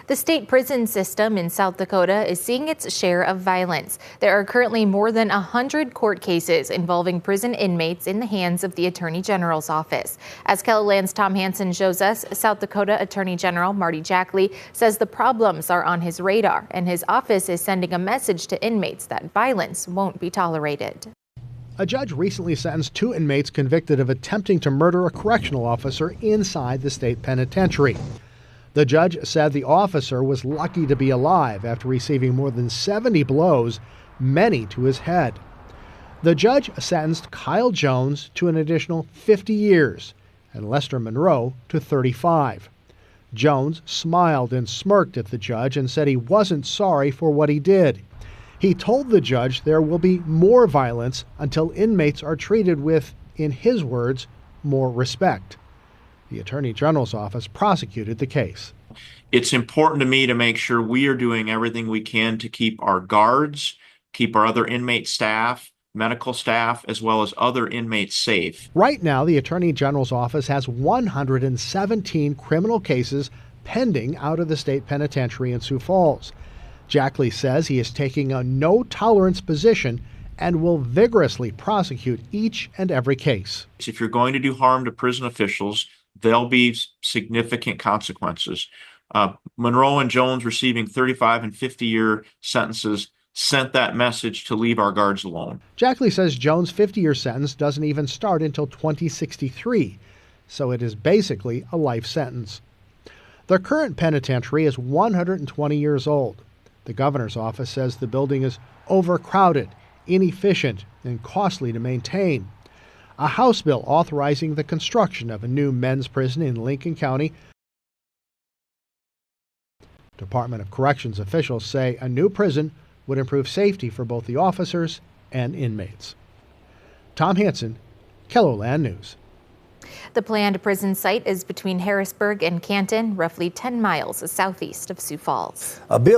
The state prison system in South Dakota is seeing its share of violence. There are currently more than 100 court cases involving prison inmates in the hands of the Attorney General's office. As KELOLAND's Tom Hansen shows us, South Dakota Attorney General Marty Jackley says the problems are on his radar, and his office is sending a message to inmates that violence won't be tolerated. A judge recently sentenced 2 inmates convicted of attempting to murder a correctional officer inside the state penitentiary. The judge said the officer was lucky to be alive after receiving more than 70 blows, many to his head. The judge sentenced Kyle Jones to an additional 50 years and Lester Monroe to 35. Jones smiled and smirked at the judge and said he wasn't sorry for what he did. He told the judge there will be more violence until inmates are treated with, in his words, more respect. The Attorney General's office prosecuted the case. It's important to me to make sure we are doing everything we can to keep our guards, keep our other inmate staff, medical staff, as well as other inmates safe. Right now, the Attorney General's office has 117 criminal cases pending out of the state penitentiary in Sioux Falls. Jackley says he is taking a no-tolerance position and will vigorously prosecute each and every case. If you're going to do harm to prison officials, there'll be significant consequences. Monroe and Jones receiving 35 and 50-year sentences sent that message to leave our guards alone. Jackley says Jones' 50-year sentence doesn't even start until 2063, so it is basically a life sentence. The current penitentiary is 120 years old. The governor's office says the building is overcrowded, inefficient, and costly to maintain. A House bill authorizing the construction of a new men's prison in Lincoln County. Department of Corrections officials say a new prison would improve safety for both the officers and inmates. Tom Hansen, KELOLAND News. The planned prison site is between Harrisburg and Canton, roughly 10 miles southeast of Sioux Falls. A bill